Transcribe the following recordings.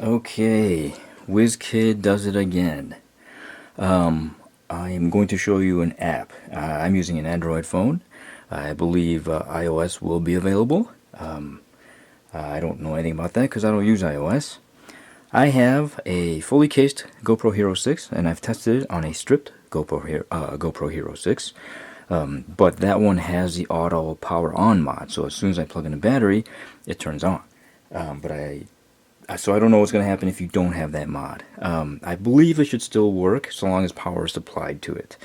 Okay, WizKid does it again. I am going to show you an app. I'm using an Android phone. I believe iOS will be available. I don't know anything about that because I don't use iOS. I have a fully cased GoPro Hero 6, and I've tested it on a stripped GoPro Hero 6. But that one has the auto power on mod, so as soon as I plug in the battery, it turns on. So I don't know what's going to happen if you don't have that mod. I believe it should still work so long as power is supplied to it.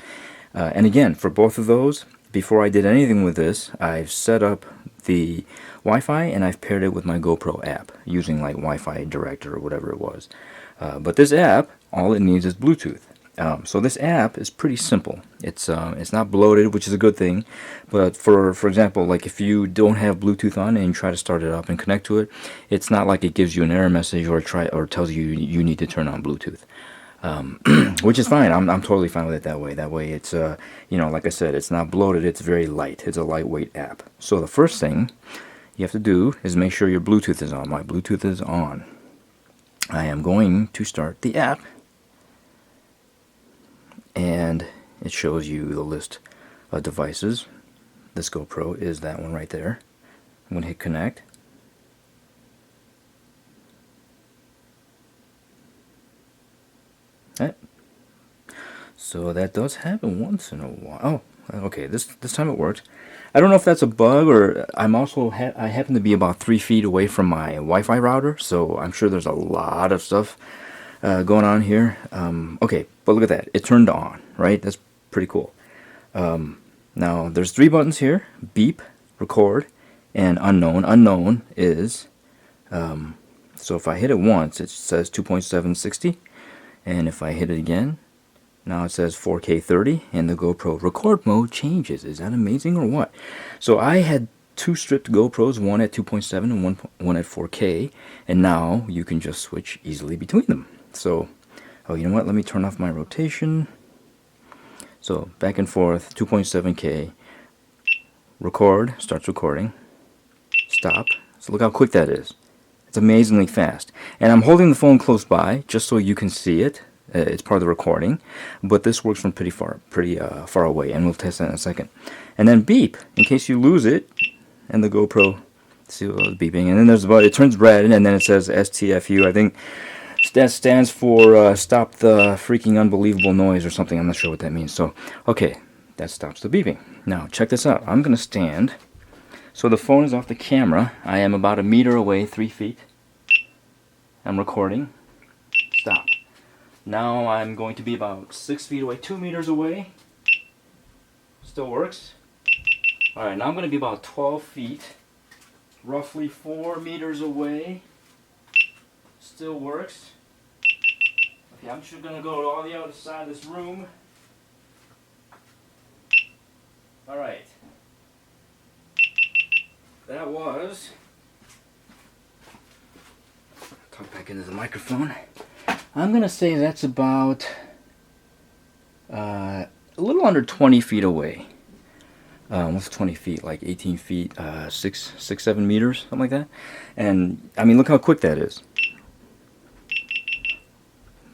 And again, for both of those, before I did anything with this, I've set up the Wi-Fi and I've paired it with my GoPro app using like Wi-Fi Direct or whatever it was. But this app, all it needs is Bluetooth. So this app is pretty simple. It's not bloated, which is a good thing. But for example, like if you don't have Bluetooth on and you try to start it up and connect to it, it's not like it gives you an error message or tells you you need to turn on Bluetooth. Which is fine. I'm totally fine with it that way. That way it's like I said, it's not bloated. It's very light. It's a lightweight app. So the first thing you have to do is make sure your Bluetooth is on. My Bluetooth is on. I am going to start the app. And it shows you the list of devices. This GoPro is that one right there. I'm going to hit connect. Right. So that does happen once in a while. Oh, okay, this time it worked. I don't know if that's a bug or I happen to be about 3 feet away from my Wi-Fi router, so I'm sure there's a lot of stuff going on here. Okay, but look at that. It turned on, right? That's pretty cool. Now, there's 3 buttons here. Beep, record, and unknown. Unknown is, so if I hit it once, it says 2.760. And if I hit it again, now it says 4K 30, and the GoPro record mode changes. Is that amazing or what? So I had 2 stripped GoPros, one at 2.7 and one at 4K, and now you can just switch easily between them. So, oh, you know what? Let me turn off my rotation. So, back and forth, 2.7K. Record, starts recording. Stop. So look how quick that is. It's amazingly fast. And I'm holding the phone close by, just so you can see it. It's part of the recording. But this works from pretty far away, and we'll test that in a second. And then beep, in case you lose it, and the GoPro, see what it's beeping. And then it turns red, and then it says STFU. I think that stands for stop the freaking unbelievable noise or something. I'm not sure what that means. So, okay, that stops the beeping. Now, check this out. I'm going to stand. So the phone is off the camera. I am about 1 meter away, 3 feet. I'm recording. Stop. Now I'm going to be about 6 feet away, 2 meters away. Still works. Alright, now I'm going to be about 12 feet, roughly 4 meters away. Still works. Okay, I'm just going to go to all the other side of this room. Alright. That was... Talk back into the microphone. I'm going to say that's about a little under 20 feet away. What's 20 feet? Like 18 feet, 7 meters, something like that. And, I mean, look how quick that is.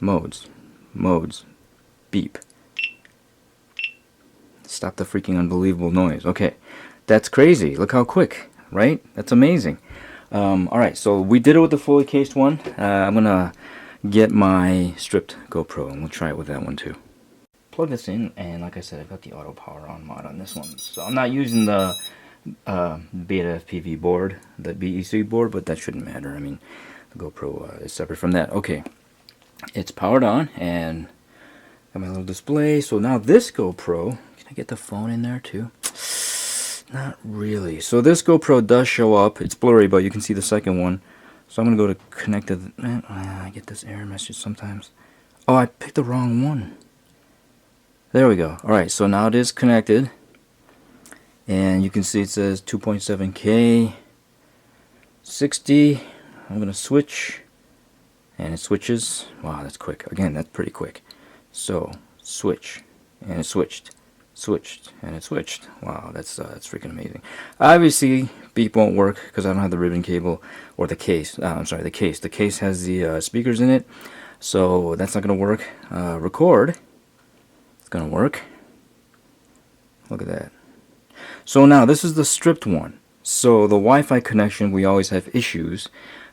Modes, beep. Stop the freaking unbelievable noise. Okay, that's crazy. Look how quick, right? That's amazing. Alright, so we did it with the fully cased one. I'm going to get my stripped GoPro, and we'll try it with that one too. Plug this in, and like I said, I've got the auto power on mod on this one. So I'm not using the Beta FPV board, the BEC board, but that shouldn't matter. I mean, the GoPro is separate from that. Okay, it's powered on, and got my little display. So now this GoPro, can I get the phone in there too? Not really. So this GoPro does show up. It's blurry, but you can see the second one. So I'm going to go to connect to the... I get this error message sometimes. Oh, I picked the wrong one. There we go. Alright, so now it is connected. And you can see it says 2.7K, 60. I'm going to switch. And it switches. Wow, that's quick. Again, that's pretty quick. So, switch. And it switched. And it switched. Wow, that's freaking amazing. Obviously, beep won't work because I don't have the ribbon cable or the case. I'm sorry, the case. The case has the speakers in it, so that's not going to work. Record, it's going to work. Look at that. So now this is the stripped one. So the Wi-Fi connection, we always have issues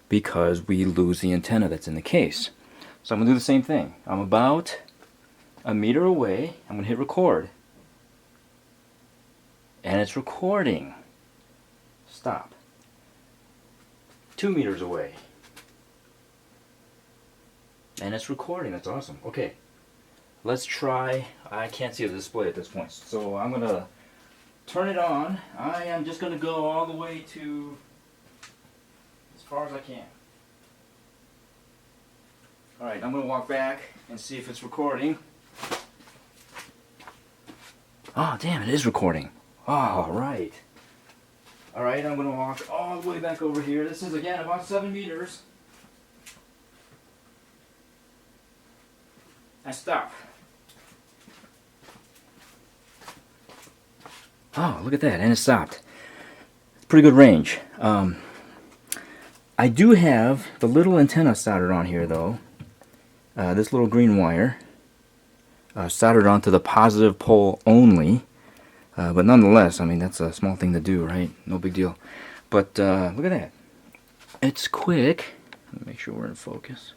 because we lose the antenna that's in the case. So I'm going to do the same thing. I'm about a meter away. I'm going to hit record. And it's recording. Stop. 2 meters away. And it's recording. That's awesome. Okay. Let's try. I can't see the display at this point. So I'm going to turn it on. I am just going to go all the way to as far as I can. Alright, I'm going to walk back and see if it's recording. Oh, damn, it is recording. Alright. Alright, I'm going to walk all the way back over here. This is, again, about 7 meters. And stop. Oh, look at that, and it stopped. It's pretty good range. I do have the little antenna soldered on here, though. This little green wire soldered onto the positive pole only. But nonetheless, I mean, that's a small thing to do, right? No big deal. But look at that. It's quick. Let me make sure we're in focus.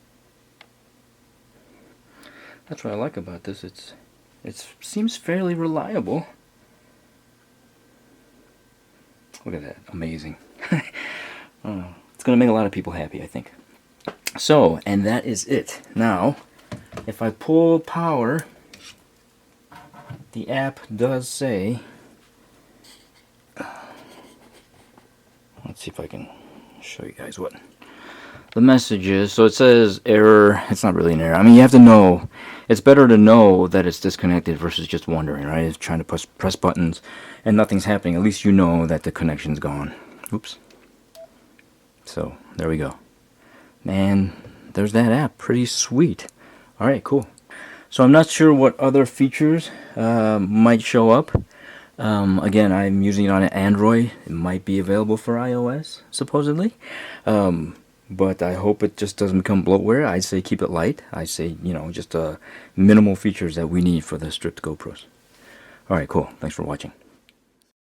That's what I like about this. It seems fairly reliable. Look at that. Amazing. It's going to make a lot of people happy, I think. So, and that is it. Now, if I pull power, the app does say, let's see if I can show you guys what the message is. So it says error. It's not really an error. I mean, you have to know. It's better to know that it's disconnected versus just wondering, right? It's trying to press buttons and nothing's happening. At least you know that the connection's gone. Oops. So, there we go. And there's that app. Pretty sweet. Alright, cool. So I'm not sure what other features might show up. Again, I'm using it on an Android. It might be available for iOS, supposedly. But I hope it just doesn't become bloatware. I say keep it light. I say, you know, just minimal features that we need for the stripped GoPros. Alright, cool. Thanks for watching.